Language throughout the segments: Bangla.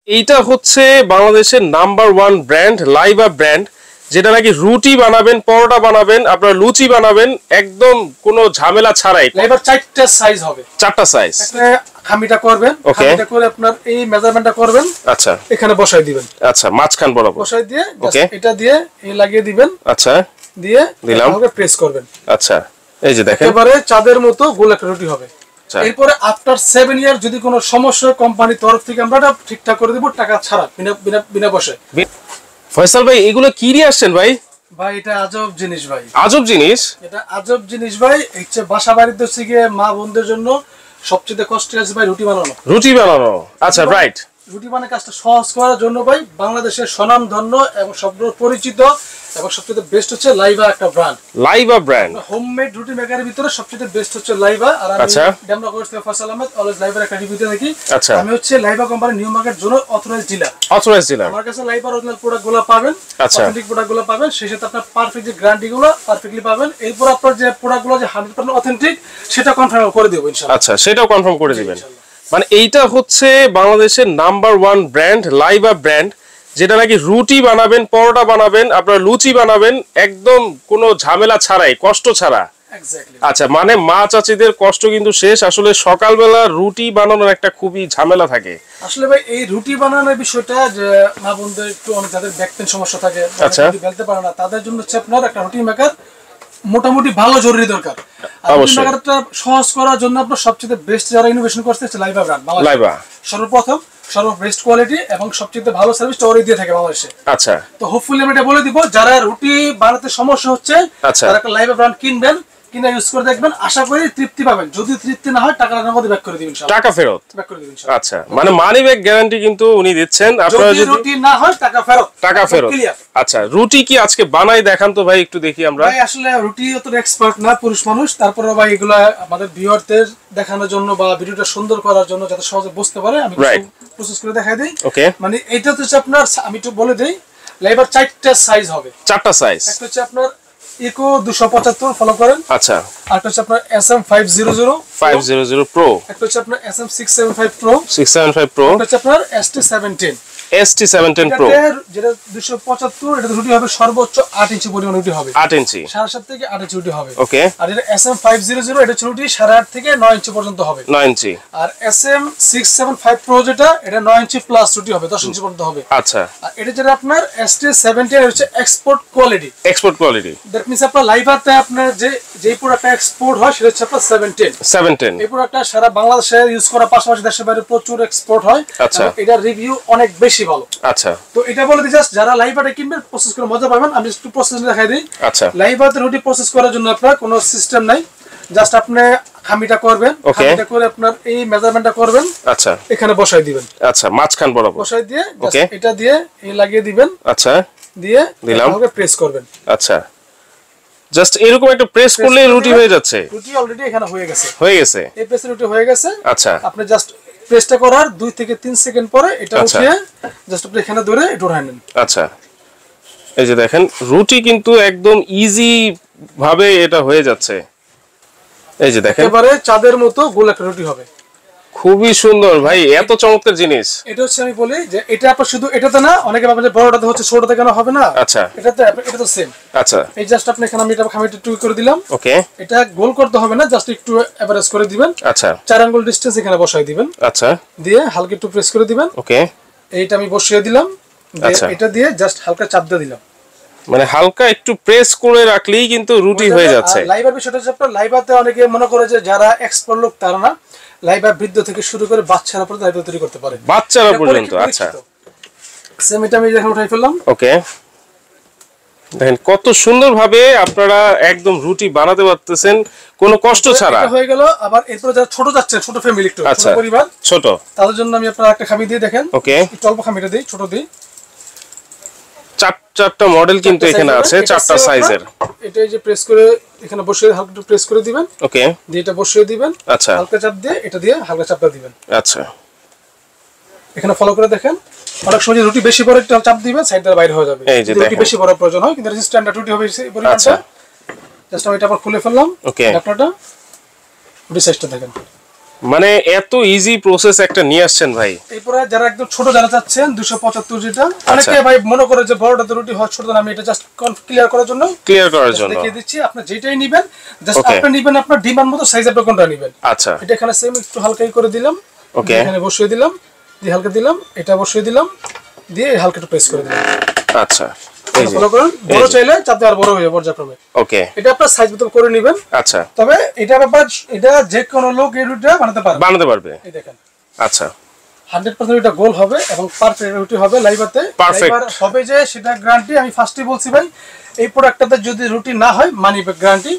এইটা হচ্ছে বাংলাদেশের নাম্বার 1 ব্র্যান্ড লাইভা ব্র্যান্ড, যেটা নাকি রুটি বানাবেন, পরোটা বানাবেন, আপনারা লুচি বানাবেন একদম কোনো ঝামেলা ছাড়াই। লাইভার 4টা সাইজ হবে, 4টা সাইজ। খামিটা করবেন, খামিটা করে আপনার এই মেজারমেন্টটা করবেন। আচ্ছা, এখানে বসাই দিবেন। আচ্ছা, মাঝখান বরাবর বসাই দিয়ে এটা দিয়ে এই লাগিয়ে দিবেন। আচ্ছা, দিয়ে দিলাম, আমাকে প্রেস করবেন। আচ্ছা, এই যে দেখেন এবারে চাঁদের মতো গোল একটা রুটি হবে। এরপরে আফটার 7 ইয়ার যদি কোনো সমস্যা কোম্পানির তরফ থেকে আমরা ঠিকঠাক করে দেব, টাকা ছাড়া, বিনা পয়সায়। ফয়সাল ভাই, এগুলো কি নিয়ে আসছেন ভাই? ভাই এটা আজব জিনিস ভাই। আজব জিনিস? এটা আজব জিনিস ভাই। হচ্ছে বাসা বাড়িতে হচ্ছে গিয়ে মা বোনদের জন্য সবচেয়ে কষ্টের আছে ভাই রুটি বানানো। রুটি বানানো, আচ্ছা, রাইট। রুটি বানানোর কাজটা সহজ করার জন্য ভাই বাংলাদেশের স্বনামধন্য এবং সবচেয়ে পরিচিত এবং সবচেয়ে বেস্ট হচ্ছে লাইভা একটা ব্র্যান্ড। লাইভা ব্র্যান্ড হোমমেড রুটি মেকারের ভিতরে সবচেয়ে বেস্ট হচ্ছে লাইভা। আর আমি ডেমরাগঞ্জ থেকে ফয়সাল আহমেদ, অলওয়েজ লাইভার একটা রিভিউতে থাকি। আমি হচ্ছে লাইভা company new market zone authorised dealer. আমার কাছে লাইভার অরিজিনাল প্রোডাক্টগুলো পাবেন, অথেন্টিক প্রোডাক্টগুলো পাবেন, সেই সাথে আপনার পারফেক্ট যে গ্যারান্টিগুলো পারফেক্টলি পাবেন। এরপর আপনার যে প্রোডাক্টগুলো যে 100% অথেন্টিক সেটা কনফার্ম করে দেব ইনশাআল্লাহ। আচ্ছা, সেটাও কনফার্ম করে দিবেন। মানে এইটা হচ্ছে বাংলাদেশের নাম্বার 1 ব্র্যান্ড লাইভা ব্র্যান্ড, যেটা নাকি রুটি বানাবেন, পরোটা বানাবেন, আপনারা লুচি বানাবেন একদম কোনো ঝামেলা ছাড়াই, কষ্ট ছাড়া। আচ্ছা, মানে মা চাচিদের কষ্ট কিন্তু শেষ। আসলে সকালবেলা রুটি বানানোর একটা খুবই ঝামেলা থাকে। আসলে ভাই এই রুটি বানানোর বিষয়টা যে মা বোনদের একটু অনেক যাদের ব্যাক পেইন সমস্যা থাকে, রুটি বেলতে পারে না, তাদের জন্য হচ্ছে আপনার একটা রুটি মেকার মোটামুটি ভালো জরুরি দরকার। আর রুটি মেকারটা সহজ করার জন্য আপনার সবচেয়ে বেস্ট যারা ইনোভেশন করছে হচ্ছে লাইভা ব্র্যান্ড। লাইভা সর্বপ্রথম সর্ববেস্ট কোয়ালিটি এবং সবচেয়ে ভালো সার্ভিস ওরাই দিয়ে থাকে বাংলাদেশে। আচ্ছা, তো হোপফুলি আমি এটা বলে দিব, যারা রুটি বানাতে সমস্যা হচ্ছে তারা একটা লাইভা ব্র্যান্ড কিনবেন, কিনে ইউজ করে দেখবেন, আশা করি তৃপ্তি পাবেন। যদি তৃপ্তি না হয় টাকা নগদ ব্যাক করে দিবেন ইনশাআল্লাহ। টাকা ফেরত ব্যাক করে দিবেন ইনশাআল্লাহ। আচ্ছা, মানে মানি ব্যাক গ্যারান্টি কিন্তু উনি দিচ্ছেন। আপনারা যদি রুটি না হয় টাকা ফেরত, টাকা ফেরত। আচ্ছা, রুটি কি আজকে বানাই দেখান তো ভাই, একটু দেখি আমরা। ভাই আসলে রুটি অত এক্সপার্ট না, পুরুষ মানুষ, তারপরে ভাই এগুলা আমাদের ভিউয়ারদের দেখানোর জন্য বা ভিডিওটা সুন্দর করার জন্য যাতে সহজে বুঝতে পারে আমি প্রসেস করে দেখাই দেই। ওকে, মানে এটা হচ্ছে আপনার, আমি একটু বলে দেই, লাইভার 4টা সাইজ হবে। 4টা সাইজ। একটা হচ্ছে আপনার ইকো 275 ফলো করেন। আচ্ছা, আরেকটা হচ্ছে আপনার SM 500 প্রো। একটা হচ্ছে আপনার SM 675 প্রো। একটা হচ্ছে আপনার ST17 প্রো। যেটা 275 এটা রুটি হবে সর্বোচ্চ 8 ইঞ্চি পরিমাণ রুটি হবে। 8 ইঞ্চি, 7.5 থেকে 8 ইঞ্চি রুটি হবে। ওকে, আর এটা SM 500 এটা রুটি 8.5 থেকে 9 ইঞ্চি পর্যন্ত হবে। 9 ইঞ্চি। আর SM 675 প্রো যেটা এটা 9 ইঞ্চি প্লাস রুটি হবে, 10 ইঞ্চি পর্যন্ত হবে। আচ্ছা, আর এটা যেটা আপনার ST17 হচ্ছে export quality. Export quality that means আপনার লাইভাতে আপনার যে প্রোডাক্টটা এক্সপোর্ট হয় সেটা হচ্ছে আপনার 17। এই প্রোডাক্টটা সারা বাংলাদেশে ইউজ করার পাশাপাশি দেশের বাইরে প্রচুর এক্সপোর্ট হয়। আচ্ছা, এটা রিভিউ অনেক বেশি ভালো। আচ্ছা, তো এটা বলে দিই, জাস্ট যারা লাইভাটা কিনবেন প্রসেস করে মজা পাবেন। আমি একটু প্রসেস দেখাই দিই। আচ্ছা, লাইভাতে রুটি প্রসেস করার জন্য আপনার কোনো সিস্টেম নাই, জাস্ট আপনি খামিটা করবেন, খামিটা করে আপনার এই মেজারমেন্টটা করবেন। আচ্ছা, এখানে বসাই দিবেন। আচ্ছা, মাঝখান বরাবর বসাই দিয়ে এটা দিয়ে এই লাগিয়ে দিবেন। আচ্ছা, দিয়ে দিলাম, আমাকে প্রেস করবেন। আচ্ছা, জাস্ট এরকম একটা প্রেস করলে রুটি হয়ে যাচ্ছে। রুটি অলরেডি এখানে হয়ে গেছে। এই প্রেসে রুটি হয়ে গেছে। আচ্ছা, আপনি জাস্ট প্রেসটা করার 2 থেকে 3 সেকেন্ড পরে এটা উঠিয়ে জাস্ট আপনি এখানে ধরে এটা উঠায় নেন। আচ্ছা, এই যে দেখেন রুটি কিন্তু একদম ইজি ভাবে এটা হয়ে যাচ্ছে। এই যে দেখেন একেবারে চাঁদের মতো গোল একটা রুটি হবে। খুবই সুন্দর ভাই, এত চমৎকার জিনিস। এটা হচ্ছে আমি বলি যে এটা আপনার শুধু এটাতে না, অনেকে ভাবে যে বড়টাতে হচ্ছে ছোটটাতে কেন হবে না। আচ্ছা, এটা তো সেম। আচ্ছা, এই জাস্ট আপনি এখানে আমি এটা খামিটা টুই করে দিলাম। ওকে, এটা গোল করতে হবে না, জাস্ট একটু এভারেজ করে দিবেন। আচ্ছা, 4 আঙ্গুল ডিসটেন্স এখানে বসাই দিবেন। আচ্ছা, দিয়ে হালকা একটু প্রেস করে দিবেন। ওকে, এইটা আমি বসিয়ে দিলাম। আচ্ছা, এটা দিয়ে জাস্ট হালকা চাপ দিয়ে দিলাম, মানে হালকা একটু প্রেস করে রাখলেই কিন্তু রুটি হয়ে যাচ্ছে। লাইভার বিষয়টা হচ্ছে আপনার লাইভাতে অনেকে মনে করে যে যারা এক্সপার্ট লোক তারা না, লাইভা বৃদ্ধ থেকে শুরু করে বাচ্চারা পর্যন্ত লাইভা তৈরি করতে পারে, বাচ্চারা পর্যন্ত। আচ্ছা, সেম এটা আমি এখন উঠাই ফেললাম। ওকে, দেখেন কত সুন্দর ভাবে আপনারা একদম রুটি বানাতে পারতেছেন কোনো কষ্ট ছাড়া। এটা হয়ে গেল। আবার এরপর যারা ছোট যাচ্ছে, ছোট ফ্যামিলি, একটু ছোট পরিবার, ছোট, তাদের জন্য আমি আপনার একটা খামি দিয়ে দেখেন। ওকে, একটু অল্প খামিটা দেই, ছোট দেই। 4টা মডেল কিন্তু এখানে আছে, 4টা সাইজের। এটা এই যে প্রেস করে এখানে বসিয়ে হালকা একটু প্রেস করে দিবেন। ওকে, দিয়ে এটা বসিয়ে দিবেন। আচ্ছা, হালকা চাপ দিয়ে এটা দিয়ে হালকা চাপ দিবেন। আচ্ছা, এখানে ফলো করে দেখেন, অনেক সময় রুটি বেশি বড় একটা চাপ দিবেন, সাইড দিয়ে বাইরে হয়ে যাবে। এই যে রুটি বেশি বড় প্রয়োজন হয়, কিন্তু স্ট্যান্ডার্ড রুটি হবে এই পরিমাণটা। জাস্ট আমি এটা আবার খুলে ফেললাম। ওকে, আপনারা রুটি সাইজটা দেখেন। মানে এত ইজি প্রসেস একটা নিয়ে আসছেন ভাই। এরপরে যারা একদম ছোট যারা চাচ্ছেন 275 যেটা, অনেকে ভাই মনে করে যে বড়টা রুটি হয় ছোট, আমি এটা জাস্ট ক্লিয়ার করার জন্য দেখিয়ে দিচ্ছি। আপনি যেটাই নেবেন জাস্ট আপনি নেবেন আপনার ডিমান্ড মতো সাইজ আপনি কোনটা নেবেন। আচ্ছা, এটা এখানে সেম একটু হালকাই করে দিলাম, ওকে, এখানে বসিয়ে দিলাম, দিয়ে হালকা দিলাম, এটা বসিয়ে দিলাম, দিয়ে হালকা একটু প্রেস করে দিলাম। আচ্ছা, বড় চাইলে চাপতে আর বড় হয়ে যাবে পর্যায়ক্রমে। ওকে, এটা আপনার সাইজ মতো করে নেবেন। আচ্ছা, তবে এটা ব্যাপার, এটা যে কোনো লোক এই রুটিটা বানাতে পারবে। এই দেখেন, আচ্ছা, 100% এটা গোল হবে এবং পারফেক্ট রুটি হবে। লাইভাতে লাইভার হবে যে সেটা গ্যারান্টি। আমি ফার্স্টে বলছি ভাই, এই প্রোডাক্টটাতে যদি রুটি না হয় মানি ব্যাক গ্যারান্টি।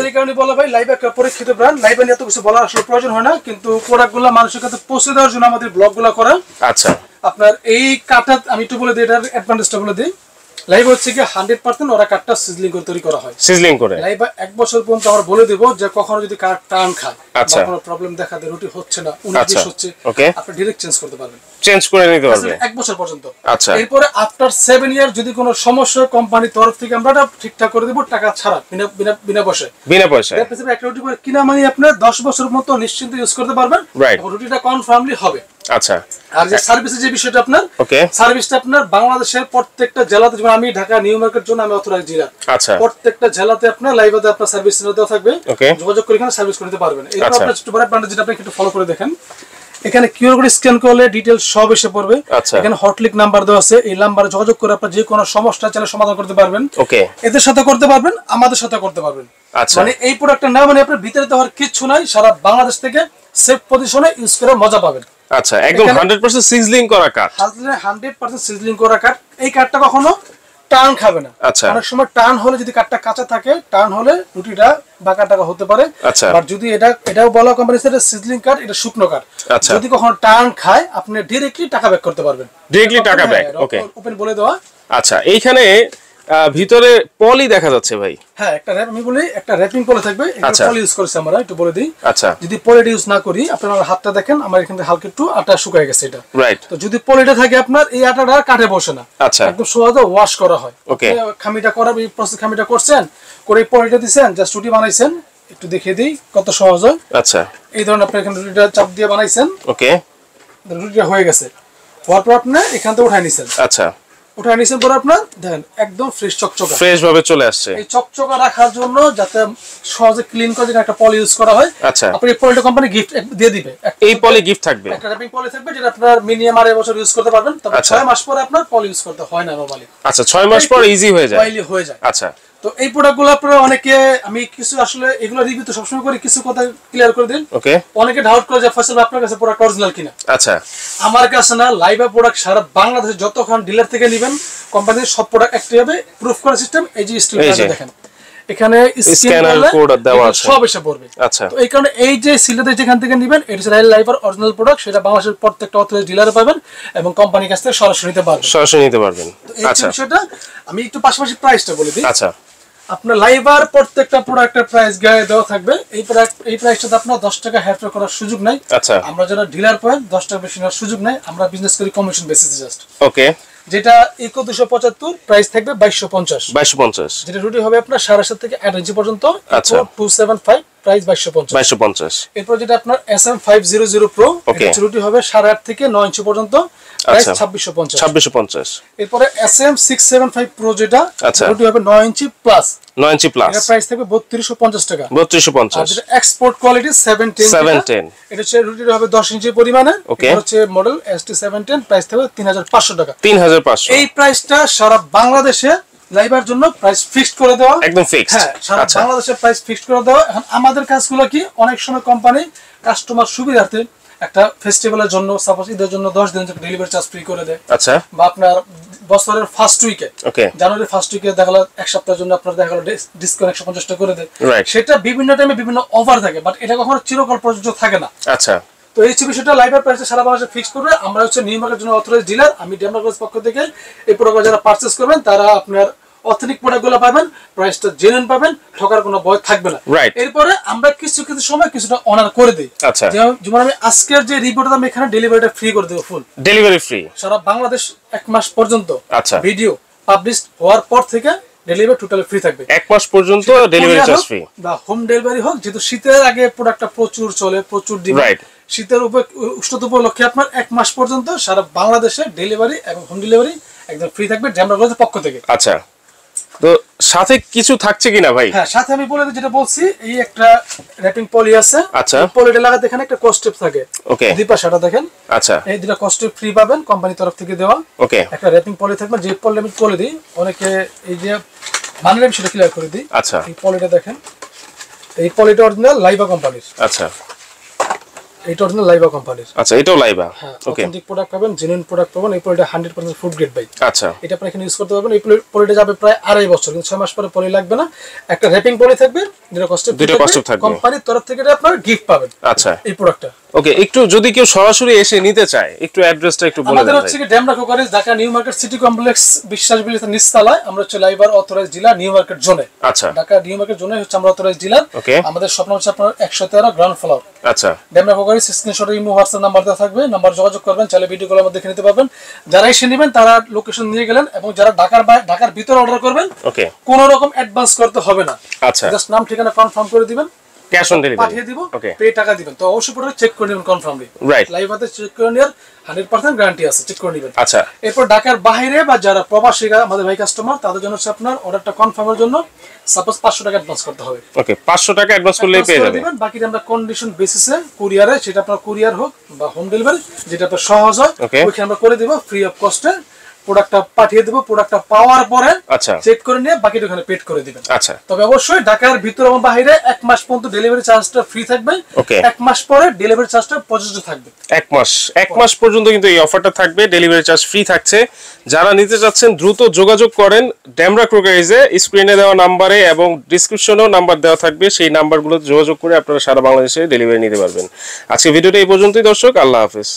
এই কারণে বলা ভাই লাইভ একটা পরীক্ষিত ব্র্যান্ড। লাইভে এত কিছু বলার আসলে প্রয়োজন হয় না, কিন্তু প্রোডাক্টগুলো মানুষের কাছে পৌঁছে দেওয়ার জন্য আমাদের ব্লগগুলো করা। আচ্ছা, আপনার এই কাটটা আমি একটু বলে দিই, এটার অ্যাডভান্টেজটা বলে দিই। লাইভ হচ্ছে কি 100% ওরা কাটটা সিজলিং করে তৈরি করা হয়। সিজলিং করে লাইভ 1 বছর পর্যন্ত আমরা বলে দেব যে কখনো যদি কাট টান খায় বা কোনো প্রবলেম দেখা দেয়, রুটি হচ্ছে না, 19 হচ্ছে, আপনি ডাইরেক্ট চেঞ্জ করতে পারবেন, চেঞ্জ করে নিতে পারবেন 1 বছর পর্যন্ত। আচ্ছা, এরপরে আফটার 7 ইয়ার যদি কোনো সমস্যা কোম্পানির তরফ থেকে আমরা ঠিকঠাক করে দেব, টাকা ছাড়া, বিনা পয়সায়। একটা রুটি করে কিনা মানে আপনি 10 বছর মতো নিশ্চিন্তে ইউজ করতে পারবেন, রুটিটা কনফার্মলি হবে। আচ্ছা, আর যে সার্ভিসের যে বিষয়টা, আপনার সার্ভিসটা আপনার বাংলাদেশের প্রত্যেকটা জেলাতে, যেমন আমি ঢাকা নিউ মার্কেট জন্য আমি অথরাইজ ডিলার, প্রত্যেকটা জেলাতে আপনার লাইভে আপনার সার্ভিস দেওয়া থাকবে, যোগাযোগ করে এখানে সার্ভিস করতে পারবেন। এরপর আপনার একটু বড় ব্র্যান্ড যেটা আপনি একটু ফলো করে দেখেন, এখানে কিউআর কোড স্ক্যান করলে ডিটেইলস সব এসে পড়বে। এখানে হটলিক নাম্বার দেওয়া আছে, এই নাম্বারে যোগাযোগ করে আপনি যে কোনো সমস্যা চাইলে সমাধান করতে পারবেন। এদের সাথে করতে পারবেন, আমাদের সাথে করতে পারবেন। মানে এই প্রোডাক্টটা না মানে আপনার ভিতরে দেওয়ার কিছু নাই, সারা বাংলাদেশ থেকে সেফ পজিশনে ইউজ করে মজা পাবেন। আচ্ছা, একদম 100% সিজলিং করা কাট, 100% সিজলিং করা কাট। এই কাটটা কখনো টান খাবে না। অনেক সময় টান হলে, যদি কাটটা কাঁচা থাকে, টান হলে রুটিটা বাঁকা টাকা হতে পারে। আর যদি এটাও বলা কোম্পানি থেকে সিজলিং কাট, এটা শুকনো কাট, যদি কখনো টান খায় আপনি ডাইরেক্টলি টাকা ব্যাক করতে পারবেন, ডাইরেক্টলি টাকা ব্যাক। ওকে, ওপেন বলে দেওয়া। আচ্ছা, এইখানে ভিতরে পলি দেখা যাচ্ছে ভাই। হ্যাঁ, একটা র‍্যাপ, আমি বলি একটা র‍্যাপিং পলি থাকবে, এটা পলি ইউজ করেছি আমরা, একটু বলে দিই। আচ্ছা, যদি পলিটা ইউজ না করি, আপনারা হাতটা দেখেন, আমার এখানে হালকা একটু আটা শুকায় গেছে, এটা রাইট। তো যদি পলিটা থাকে আপনার, এই আটাটা কাটে বসে না, আচ্ছা, একদম সহজে ওয়াশ করা হয়। ওকে, খামিটা করা, এই প্রসেস খামিটা করছেন, করে পলিটা দিবেন, জাস্ট রুটি বানাইছেন, একটু দেখিয়ে দিই কত সহজ হয়। আচ্ছা, এই ধরনের আপনি এখানে রুটিটা চাপ দিয়ে বানাইছেন, ওকে, রুটিটা হয়ে গেছে, হওয়ার পর আপনি এখান থেকে উঠাই নিছেন। আচ্ছা, উঠাই নিছেন পরে আপনার দেখেন একদম ফ্রেশ চকচকা, ফ্রেশ ভাবে চলে আসছে। এই চকচকা রাখার জন্য, যাতে সহজে ক্লিন করে একটা পলি ইউজ করা হয়। আচ্ছা, আপনি এই পলিটা কোম্পানি গিফট দিয়ে দিবে, এই পলি গিফট থাকবে, একটা র‍্যাপিং পলি থাকবে, যেটা আপনার মিনিমাম 2.5 বছর ইউজ করতে পারবেন। তবে 6 মাস পরে আপনার পলি ইউজ করতে হয় না নরমালি। আচ্ছা, 6 মাস পর ইজি হয়ে যায়, আচ্ছা। তো এই প্রোডাক্টগুলো আপনারা অনেকে, আমি কিছু আসলে এগুলো রিভিউ তো সবসময় করি, কিছু কথা ক্লিয়ার করে দিন। ওকে, অনেকে ডাউট করে যে ফয়সাল আপনার কাছে প্রোডাক্ট অরিজিনাল কিনা। আচ্ছা, আমার কাছে না, লাইভা প্রোডাক্ট সারা বাংলাদেশে যতক্ষণ ডিলার থেকে নেবেন, কোম্পানির সব প্রোডাক্ট একটাই হবে, প্রুফ করা সিস্টেম। এই যে স্টিকার দেখেন, এখানে স্ক্যানার কোড দেওয়া আছে, সব এসে পড়বে। আচ্ছা, তো এই কারণে এই যে সিলটা যেখান থেকে নেবেন, এটা হচ্ছে লাইভার অরিজিনাল প্রোডাক্ট, সেটা বাংলাদেশের প্রত্যেকটা অথরাইজ ডিলারে পাবেন এবং কোম্পানির কাছ থেকে সরাসরি নিতে পারবেন। আচ্ছা, সেটা আমি একটু পাশাপাশি প্রাইসটা বলে দিই। আচ্ছা, আপনার লাইভার প্রত্যেকটা প্রোডাক্টের প্রাইস গায়ে দেওয়া থাকবে। এই প্রাইসটাতে আপনার 10 টাকা হেরফের করার সুযোগ নাই। আচ্ছা, আমরা যারা ডিলার পয়েন্ট 10 টাকা বেশি নেওয়ার সুযোগ নাই, আমরা বিজনেস করি কমিশন বেসিসে জাস্ট। ওকে, যেটা 275 প্রাইস থাকবে 2250, যেটা রুটি হবে আপনার 7.5 থেকে 8 ইঞ্চি পর্যন্ত। 275 প্রাইস 2250। এরপর যেটা আপনার SM500 Pro, এটা রুটি হবে 8.5 থেকে 9 ইঞ্চি পর্যন্ত, প্রাইস 2650। এরপরে SM675 Pro, যেটা রুটি হবে 9 ইঞ্চি প্লাস, এটা প্রাইস থাকবে 3250 টাকা। আর যেটা এক্সপোর্ট কোয়ালিটি 710, এটা হচ্ছে রুটি হবে 10 ইঞ্চি পরিমাণে, এটা হচ্ছে মডেল ST710, প্রাইস থাকবে 3500 টাকা। 3500, এই প্রাইসটা সারা বাংলাদেশে লাইভার জন্য প্রাইস ফিক্সড করে দেওয়া, একদম ফিক্সড। হ্যাঁ, সারা বাংলাদেশে প্রাইস ফিক্সড করে দেওয়া। এখন আমাদের কাজগুলো কি, অনেক সময় কোম্পানি কাস্টমার সুবিধার্থে একটা ফেস্টিভ্যালের জন্য, সাপোজ ঈদের জন্য 10 দিন ডেলিভারি চার্জ ফ্রি করে দেয়। আচ্ছা, বা আপনার বছরের ফার্স্ট উইকে, জানুয়ারি ফার্স্ট উইকে দেখা গেল 1 সপ্তাহের জন্য আপনার দেখা গেল ডিসকাউন্ট 150 টাকা করে দেয়। সেটা বিভিন্ন টাইমে বিভিন্ন অফার থাকে, বাট এটা কখনো চিরকাল প্রযোজ্য থাকে না। আচ্ছা, তো এই বিষয়টা লাইভার প্রাইসটা সারা বাংলাদেশে ফিক্স করবে। আমরা হচ্ছে নিউ মার্কেটের জন্য অথরাইজ ডিলার, আমি ডেমোক্রেটস পক্ষ থেকে এই প্রোডাক্ট যারা পারচেজ করবেন, তারা আপনার অথেন্টিক প্রোডাক্টগুলো পাবেন, প্রাইসটা জেনুইন পাবেন, ঠকার কোনো ভয় থাকবে না। এরপরে আমরা কিছু সময় কিছুটা অনার করে দিই। আচ্ছা, যেমন আমি আজকের যে রিপোর্টটা, আমি এখানে ডেলিভারিটা ফ্রি করে দেব, ফুল ডেলিভারি ফ্রি সারা বাংলাদেশ 1 মাস পর্যন্ত। আচ্ছা, ভিডিও পাবলিশ হওয়ার পর থেকে ডেলিভারি টোটালি ফ্রি থাকবে। 1 মাস পর্যন্ত ডেলিভারি চার্জ ফ্রি বা হোম ডেলিভারি হোক, যেহেতু শীতের আগে প্রোডাক্টটা প্রচুর চলে, প্রচুর ডিমান্ড, শীতের উষ্ণতা উপলক্ষে আপনার 1 মাস পর্যন্ত সারা বাংলাদেশে ডেলিভারি এবং হোম ডেলিভারি একদম ফ্রি থাকবে ড্যামরা গ্লোবালের পক্ষ থেকে। আচ্ছা, তো সাথে কিছু থাকছে কিনা ভাই? হ্যাঁ, সাথে আমি বলে যেটা বলছি, এই একটা র‍্যাপিং পলি আছে। আচ্ছা, পলিটা লাগাতে এখানে একটা কস্টেপ থাকে। ওকে, দুই পাশটা দেখেন। আচ্ছা, এই দুটো কস্টেপ ফ্রি পাবেন কোম্পানির তরফ থেকে দেওয়া। ওকে, একটা র‍্যাপিং পলি থাকবে, যে পলি আমি বলে দিই, অনেকে এই যে মানের বিষয়টা ক্লিয়ার করে দিই। আচ্ছা, এই পলিটা দেখেন, এই পলিটা অরিজিনাল লাইবা কোম্পানির। আচ্ছা, এটা অরিজিনাল লাইবা কোম্পানির। আচ্ছা, এটাও লাইবা। ওকে, অথেন্টিক প্রোডাক্ট পাবেন, জেনুইন প্রোডাক্ট পাবেন। এই পলিটা 100% ফুড গ্রেড ভাই। আচ্ছা, এটা আপনি এখানে ইউজ করতে পারবেন। এই পলিটা যাবে প্রায় 2.5 বছর, কিন্তু 6 মাস পরে পলি লাগবে না। একটা র‍্যাপিং পলি থাকবে, যেটা কস্টেপ থাকবে, কোম্পানির তরফ থেকে আপনারা গিফট পাবেন। আচ্ছা, এই প্রোডাক্টটা ওকে, একটু যদি কেউ সরাসরি এসে নিতে চায়, একটু অ্যাড্রেসটা একটু বলে দেন। আমাদের হচ্ছে কি ড্যামরা কোকারেজ, Dhaka new market city complex, Biswas বিলিতে নিচতলায়। আমরা হচ্ছে লাইবার অথরাইজড ডিলার নিউ মার্কেট জোনে। আচ্ছা, ঢাকা নিউ মার্কেট জোনে হচ্ছে আমরা অথরাইজড ডিলার। ওকে, আমাদের শপ হচ্ছে আপনার 113 গ্রাউন্ড ফ্লোর। আচ্ছা, ড্যামরা কোকারেজ স্ক্রিনশটে ইমো হোয়াটসঅ্যাপ নাম্বার দেওয়া থাকবে, নাম্বার যোগাযোগ করবেন, চাইলে ভিডিও কলের মধ্যে দেখে নিতে পারবেন। যারা এসে নেবেন তারা লোকেশন নিয়ে গেলেন, এবং যারা ঢাকার ভিতরে অর্ডার করবেন, ওকে, কোনো রকম অ্যাডভান্স করতে হবে না। আচ্ছা, জাস্ট নাম ঠিকানা কনফার্ম করে দিবেন, ক্যাশ অন ডেলিভারি পাঠিয়ে দিব, ওকে, পে টাকা দিবেন। তো অবশ্যই পুরো চেক করে নেবেন কনফার্মলি, রাইট, লাইভ হাতে চেক করে নেওয়ার 100% গ্যারান্টি আছে, চেক করে নেবেন। আচ্ছা, এরপর ঢাকার বাইরে বা যারা প্রবাসী আমাদের ভাই কাস্টমার, তাদের জন্য হচ্ছে আপনার অর্ডারটা কনফার্মের জন্য সাপোজ 500 টাকা অ্যাডভান্স করতে হবে। ওকে, 500 টাকা অ্যাডভান্স করলেই পেয়ে যাবেন। বাকিটা আমরা কন্ডিশন বেসিসে কুরিয়ারে, সেটা আপনার কুরিয়ার হোক বা হোম ডেলিভারি, যেটা আপনার সহজ হয়, ওইখানে আমরা করে দিব ফ্রি অফ কস্টে। প্রোডাক্টটা পাঠিয়ে দেব, প্রোডাক্টটা পাওয়ার পরে আচ্ছা চেক করে নিয়ে বাকিটা ওখানে পেড করে দিবেন। আচ্ছা, তবে অবশ্যই ঢাকার ভিতর এবং বাইরে 1 মাস পর্যন্ত ডেলিভারি চার্জটা ফ্রি থাকবে। ওকে, 1 মাস পরে ডেলিভারি চার্জটা প্রযোজ্য থাকবে। 1 মাস পর্যন্ত কিন্তু এই অফারটা থাকবে, ডেলিভারি চার্জ ফ্রি থাকছে। যারা নিতে চাচ্ছেন দ্রুত যোগাযোগ করেন ড্যামরা ক্রোকারিজে, স্ক্রিনে দেওয়া নম্বরে এবং ডেসক্রিপশনেও নাম্বার দেওয়া থাকবে, সেই নাম্বারগুলোতে যোগাযোগ করে আপনারা সারা বাংলাদেশে ডেলিভারি নিতে পারবেন। আজকে ভিডিওটা এই পর্যন্তই দর্শক, আল্লাহ হাফেজ।